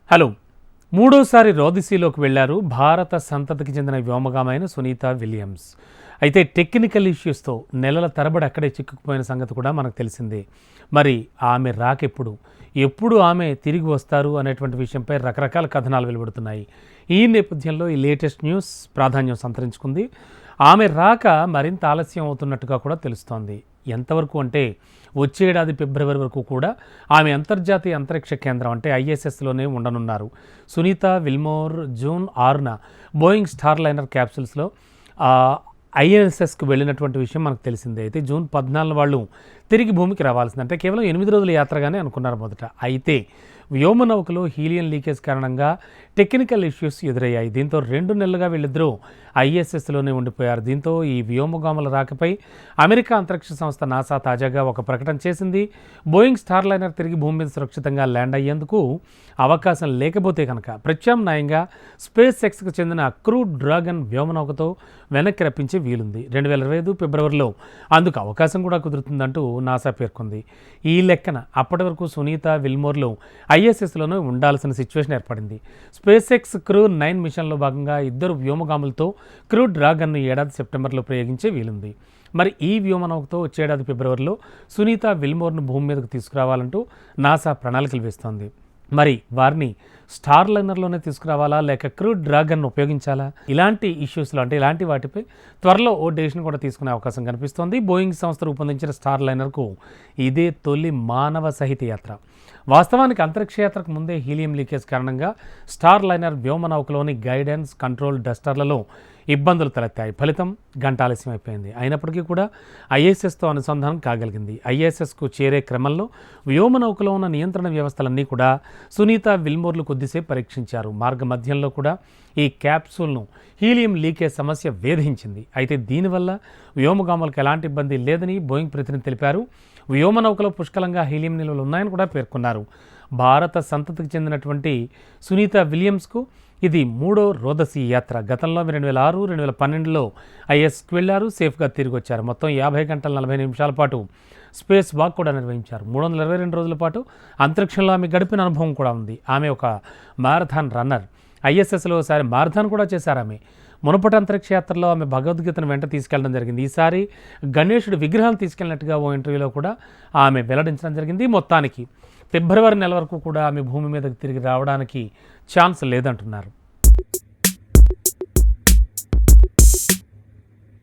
Hello. మూడోసారి రోదసీలోకి వెళ్లారు భారత సంతతికి చెందిన వ్యోమగామైన సునీత విలియమ్స్. అయితే టెక్నికల్ ఇష్యూస్తో నెలల తరబడి అక్కడే చిక్కుకుపోయిన సంగతి కూడా మనకు తెలిసిందే. మరి ఆమె ఎప్పుడు ఆమె తిరిగి వస్తారు అనేటువంటి విషయంపై రకరకాల కథనాలు వెలువడుతున్నాయి. ఈ నేపథ్యంలో ఈ లేటెస్ట్ న్యూస్ ప్రాధాన్యం సంతరించుకుంది. ఆమె రాక మరింత ఆలస్యం అవుతున్నట్టుగా కూడా తెలుస్తోంది. ఎంతవరకు అంటే వచ్చే ఏడాది ఫిబ్రవరి వరకు కూడా ఆమె అంతర్జాతీయ అంతరిక్ష కేంద్రం అంటే ISSలోనే ఉండనున్నారు. సునీత విల్మోర్ జూన్ 6న బోయింగ్ స్టార్ లైనర్ క్యాప్సూల్స్లో ISSకు వెళ్ళినటువంటి విషయం మనకు తెలిసిందే. అయితే జూన్ 14 వాళ్ళు తిరిగి భూమికి రావాల్సింది. అంటే కేవలం 8 రోజుల యాత్రగానే అనుకున్నారు మొదట. అయితే వ్యోమనౌకలో హీలియం లీకేజ్ కారణంగా టెక్నికల్ ఇష్యూస్ ఎదురయ్యాయి. దీంతో 2 నెలలుగా వీళ్ళిద్దరూ ISSలోనే ఉండిపోయారు. దీంతో ఈ వ్యోమగాముల రాకపై అమెరికా అంతరిక్ష సంస్థ నాసా తాజాగా ఒక ప్రకటన చేసింది. బోయింగ్ స్టార్ లైనర్ తిరిగి భూమి మీద సురక్షితంగా ల్యాండ్ అయ్యేందుకు అవకాశం లేకపోతే కనుక ప్రత్యామ్నాయంగా స్పేస్ ఎక్స్కు చెందిన క్రూ డ్రాగన్ వ్యోమనౌకతో వెనక్కి రప్పించే వీలుంది. 2025 ఫిబ్రవరిలో అందుకు అవకాశం కూడా కుదురుతుందంటూ నాసా పేర్కొంది. ఈ లెక్కన అప్పటి వరకు సునీత విల్మోర్లో ISSలోనే ఉండాల్సిన సిచ్యువేషన్ ఏర్పడింది. స్పేస్ ఎక్స్ క్రూ 9 మిషన్లో భాగంగా 2 వ్యోమగాములతో క్రూ డ్రాగన్ను ఏడాది సెప్టెంబర్లో ప్రయోగించే వీలుంది. మరి ఈ వ్యోమనౌకతో వచ్చే ఏడాది ఫిబ్రవరిలో సునీత విల్మోర్ను భూమి మీదకు తీసుకురావాలంటూ నాసా ప్రణాళికలు వేస్తోంది. మరి వారిని స్టార్ లైనర్లోనే తీసుకురావాలా లేక క్రూ డ్రాగన్ను ఉపయోగించాలా? ఇలాంటి ఇష్యూస్లో అంటే ఇలాంటి వాటిపై త్వరలో ఓ డెసిషన్ కూడా తీసుకునే అవకాశం కనిపిస్తోంది. బోయింగ్ సంస్థ రూపొందించిన స్టార్ లైనర్కు ఇదే తొలి మానవ సహిత యాత్ర. వాస్తవానికి అంతరిక్ష యాత్రకు ముందే హీలియం లీకేజ్ కారణంగా స్టార్ లైనర్ వ్యోమనౌకలోని గైడెన్స్ కంట్రోల్ డస్టర్లలో ఇబ్బందులు తలెత్తాయి. ఫలితం గంట ఆలస్యం అయిపోయింది. అయినప్పటికీ కూడా ISSతో అనుసంధానం కాగలిగింది. ISSకు చేరే క్రమంలో వ్యోమనౌకలో ఉన్న నియంత్రణ వ్యవస్థలన్నీ కూడా సునీత విల్మోర్లు కొద్దిసేపు పరీక్షించారు. మార్గ మధ్యంలో కూడా ఈ క్యాప్సూల్ను హీలియం లీకేజ్ సమస్య వేధించింది. అయితే దీనివల్ల వ్యోమగాములకు ఎలాంటి ఇబ్బంది లేదని బోయింగ్ ప్రతినిధి తెలిపారు. వ్యోమనౌకలో పుష్కలంగా హీలియం నిల్వలు ఉన్నాయని కూడా పేర్కొన్నారు. భారత సంతతికి చెందినటువంటి సునీత విలియమ్స్కు ఇది 3వ రోదసీ యాత్ర. గతంలో 2006, 2012లో ISSకు వెళ్లారు. సేఫ్గా తిరిగి వచ్చారు. మొత్తం 50 గంటల 40 నిమిషాల పాటు స్పేస్ వాక్ కూడా నిర్వహించారు. 322 రోజుల పాటు అంతరిక్షంలో ఆమె గడిపిన అనుభవం కూడా ఉంది. ఆమె ఒక మారథాన్ రన్నర్. ISSలో ఒకసారి మారథాన్ కూడా చేశారు ఆమె. మునుపటి అంతరిక్ష యాత్రలో ఆమె భగవద్గీతను వెంట తీసుకెళ్లడం జరిగింది. ఈసారి గణేశుడి విగ్రహాన్ని తీసుకెళ్ళినట్టుగా ఓ ఇంటర్వ్యూలో కూడా ఆమె వెల్లడించడం జరిగింది. మొత్తానికి ఫిబ్రవరి నెల వరకు కూడా ఆమె భూమి మీదకి తిరిగి రావడానికి ఛాన్స్ లేదంటున్నారు.